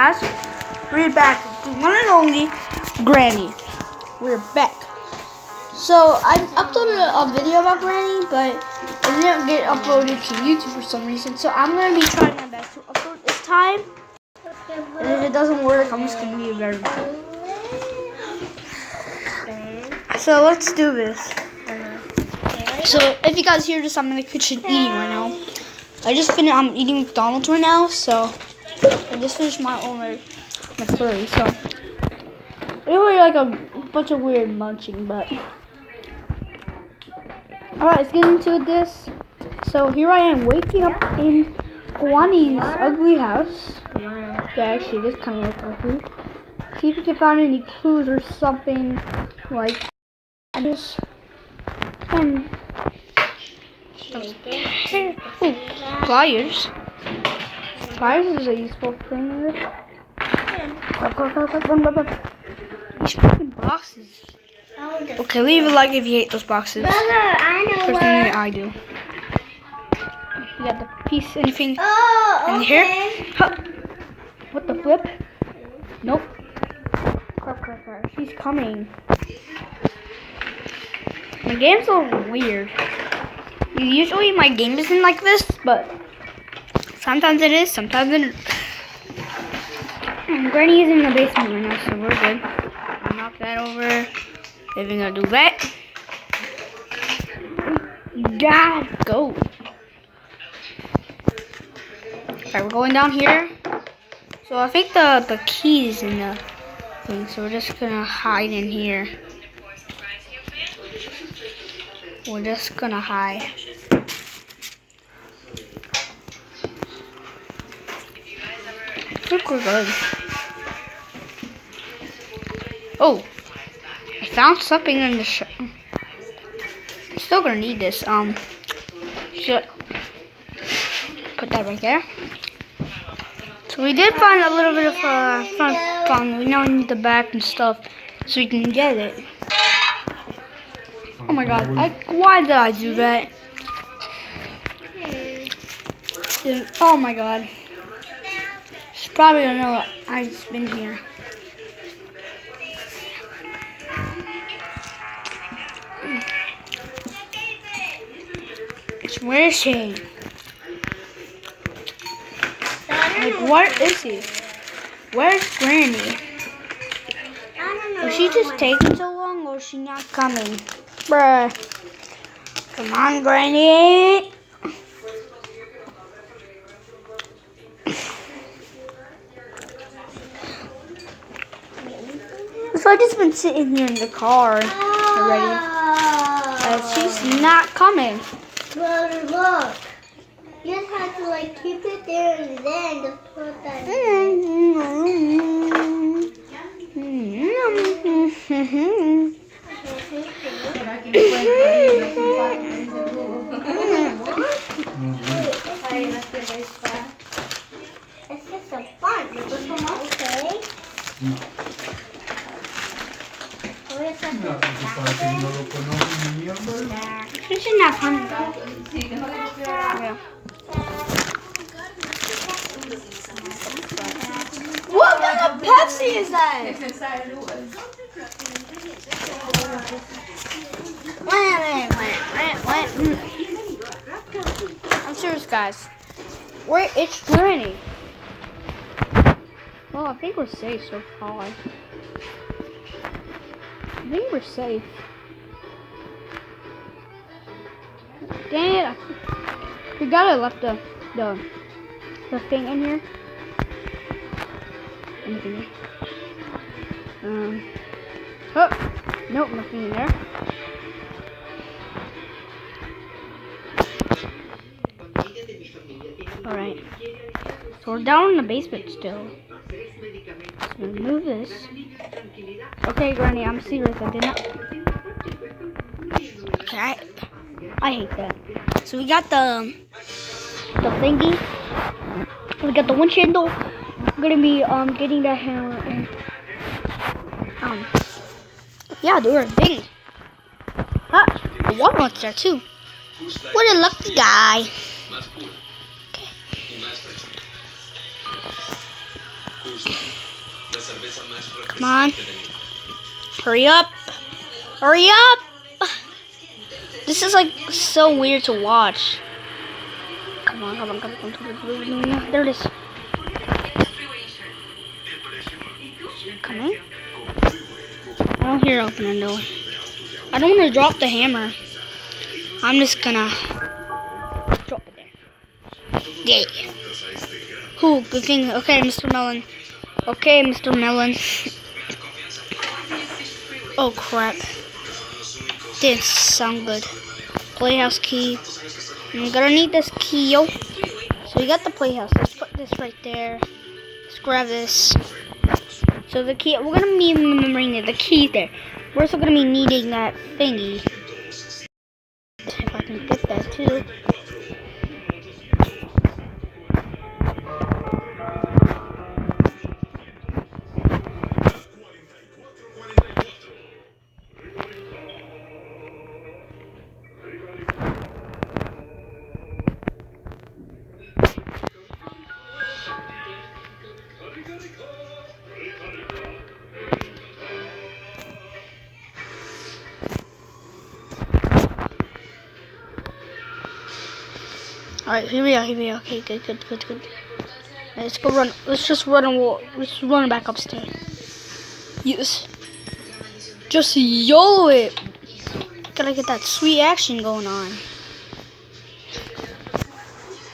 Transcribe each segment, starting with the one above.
guys, we're back with the one and only Granny. We're back. So I uploaded a video about Granny, but it didn't get uploaded to YouTube for some reason. So I'm gonna be trying my best to upload this time. And if it doesn't work, I'm just gonna be very bad. So let's do this. So if you guys hear this, I'm in the kitchen eating right now. I'm eating McDonald's right now, so I just finished my own McFlurry. So it was like a bunch of weird munching, but alright, let's get into this. So here I am waking up in Kwani's ugly house. Yeah, actually, this kind of looks ugly. See if we can find any clues or something like this. Ooh, pliers. Pliers is a useful thing. These fucking boxes. Okay, leave a like if you hate those boxes. Personally, I do. You got the piece, anything in here? Huh. What the flip? Nope. Crap. She's coming. My game's a little weird. Usually my game isn't like this, but sometimes it is, sometimes it isn't. And Granny is in the basement right now, so we're good. I'll knock that over. If you're gonna do that, gotta go. Alright, we're going down here. So I think the key's in the thing, so we're just gonna hide in here. We're just gonna hide. I think we're good. Oh, I found something in the shop. I'm still gonna need this. Should put that right there. So we did find a little bit of fun. We now need the back and stuff, so we can get it. Oh my god, why did I do that? Oh my god. She's probably gonna know I've been here. Where is she? Like, where is he? Where's Granny? Is she just taking so long, or is she not coming? Bruh. Come on, Granny. So I just been sitting here in the car already. She's not coming. But look. You just have to keep it there and then just put that in. It's just so fun. Okay. This is not fun. Yeah. What kind of Pepsi is that? Wait. I'm serious, guys. Where it's Granny? Well, I think we're safe so far. I think we're safe. Dang it! We gotta left the thing in here. Anything? Oh, nope, nothing in there. All right. So we're down in the basement still. So I'm gonna move this. Okay, Granny, I'm serious. I did not. Okay, I hate that. So we got the thingy. We got the windshield. I'm gonna be getting that hammer and yeah, they were big. Ah, the walnut's there too. What a lucky guy. Okay. Come on. Hurry up. Hurry up. This is like so weird to watch. Come on, come on, come on, come on. There it is. Come in. I don't hear opening the door. I don't want to drop the hammer. I'm just gonna drop it there. Yeah. Cool, good thing. Okay, Mr. Melon. Okay, Mr. Melon. Oh crap. Didn't sound good. Playhouse key. I'm gonna need this key, yo. So we got the playhouse. Let's put this right there. Let's grab this. So the key, we're gonna be remembering the key there. We're also gonna be needing that thingy. If I can get that too. Alright, here we are, Okay, good. Right, let's go run. Let's just run and walk. Let's run back upstairs. Yes. Just YOLO it. Gotta get that sweet action going on.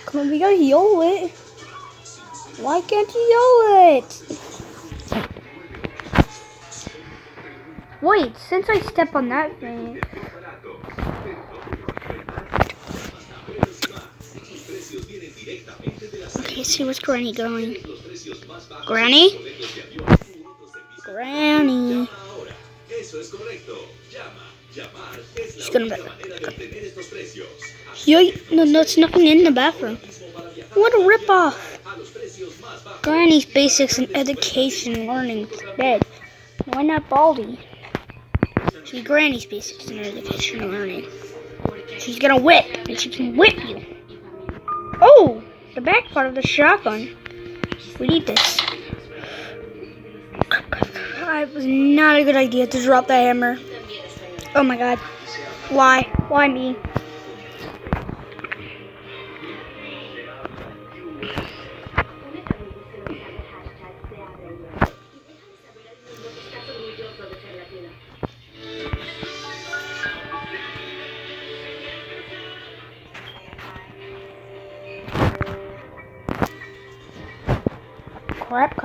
Come on, we gotta YOLO it. Why can't you YOLO it? Wait, since I step on that thing. Okay, see what's Granny going. Granny? Granny. She's gonna be. Yo, no, there's nothing in the bathroom. What a ripoff. Granny's basics and education learning dead. Why not Baldy? She's Granny's basics and education and learning. She's gonna whip, and she can whip you. Oh! The back part of the shotgun. We need this. It was not a good idea to drop that hammer. Oh my god. Why? Why me? Crap.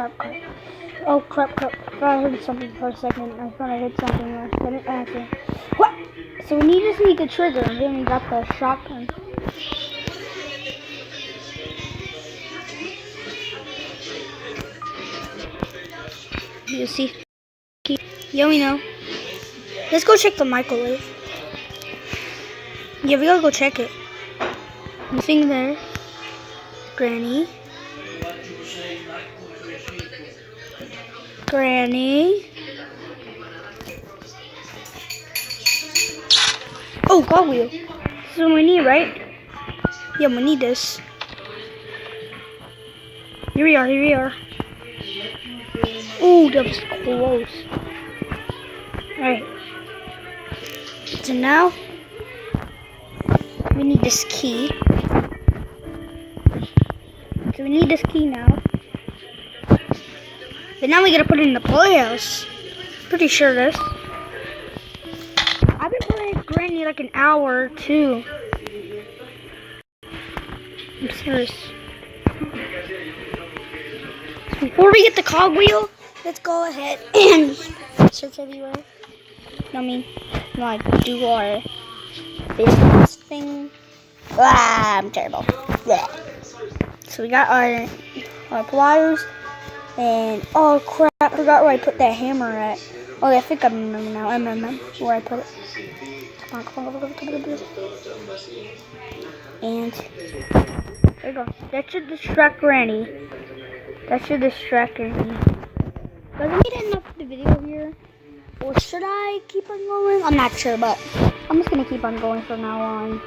Oh, crap. I thought I heard something for a second. I thought I heard something last minute after. What? So we just need the trigger, and then we got the shotgun. You see? Yeah, we know. Let's go check the microwave. Yeah, we gotta go check it. Nothing there. Granny. Oh, God wheel. This is what we need, right? Yeah, we need this. Here we are. Ooh, that was close. Alright. So now, we need this key. So we need this key now. But now we gotta put it in the playhouse. Pretty sure this. I've been playing Granny like an hour or two. I'm serious. Before we get the cogwheel, let's go ahead and search everywhere. Do our business thing. I'm terrible. Blah. So we got our pliers. And, oh crap, I forgot where I put that hammer at. Oh, I think I remember now. I remember where I put it. Come on. And, there you go. That should distract Granny. Doesn't need enough of the video here. Or should I keep on going? I'm not sure, but I'm just going to keep on going from now on.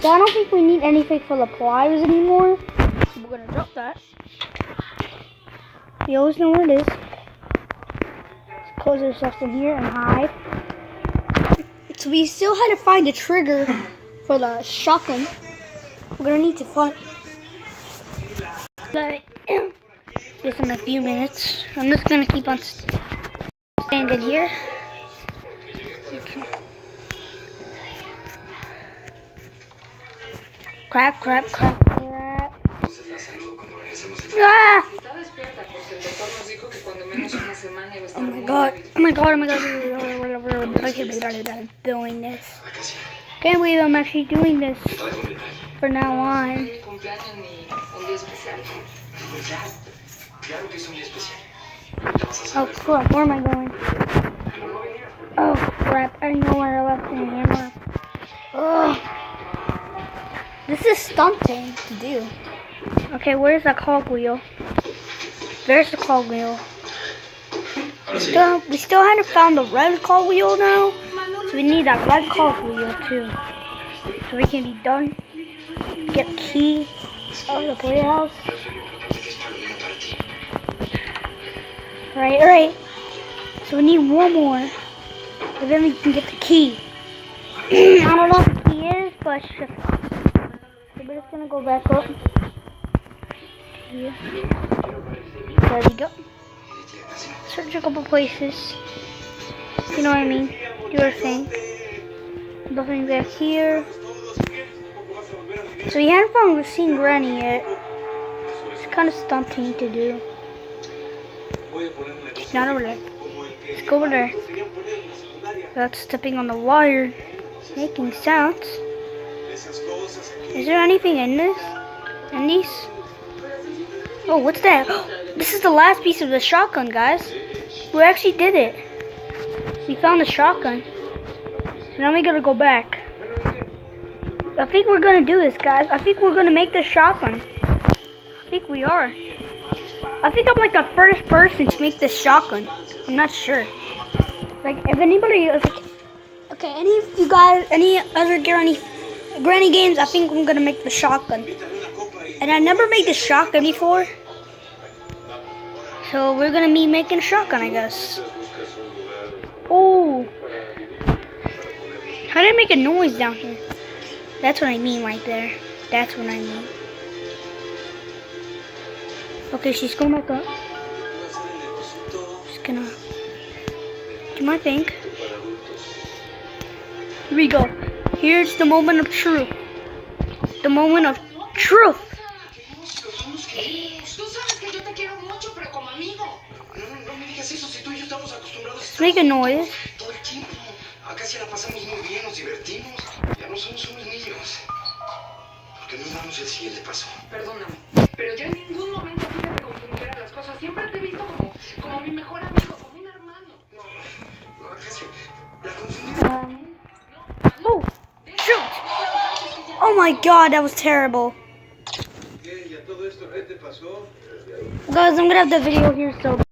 So I don't think we need anything for the pliers anymore. So we're going to drop that. You always know where it is. Let's close ourselves in here and hide. So we still had to find the trigger for the shotgun. We're gonna need to find this in a few minutes. I'm just gonna keep on standing here. Crap, crap, crap, crap. Ah! Oh my god, oh my god, oh my god. I'm doing this. Can't believe I'm actually doing this from now on. Oh crap, where am I going? Oh crap, I know where I left the hammer. Ugh. This is stunting to do. Okay, where's the cogwheel? There's the cogwheel. We still haven't found the red cogwheel now. So we need that red cogwheel too. So we can be done. Get the key out of the playhouse. Alright. So we need one more. And then we can get the key. I don't know what the key is, but it's just... We're just gonna go back up. Here. There we go. Search a couple places. You know what I mean? Do our thing. Nothing back here. So we haven't seen Granny yet. It's kind of stunting to do. It's not over there. Let's go over there. Without stepping on the wire. Making sounds. Is there anything in this? In these? Oh, what's that? This is the last piece of the shotgun, guys. We actually did it. We found the shotgun. Now we gotta go back. I think we're gonna do this, guys. I think we're gonna make the shotgun. I think we are. I think I'm like the first person to make this shotgun. I'm not sure. Like, if anybody is like, okay, any of you guys, any other Granny games, I think I'm gonna make the shotgun. And I never made the shotgun before. So we're gonna be making a shotgun, I guess. Oh. How did I make a noise down here? That's what I mean right there. That's what I mean. Okay, she's going back up. Just gonna do my thing. Here we go. Here's the moment of truth. The moment of truth. Let's make a noise. Perdóname, pero yo en ningún momento quise que confundieran las cosas. Siempre te he visto como mi mejor amigo, como un hermano. Oh, shoot! Oh my god, that was terrible. Guys, I'm gonna have the video here, so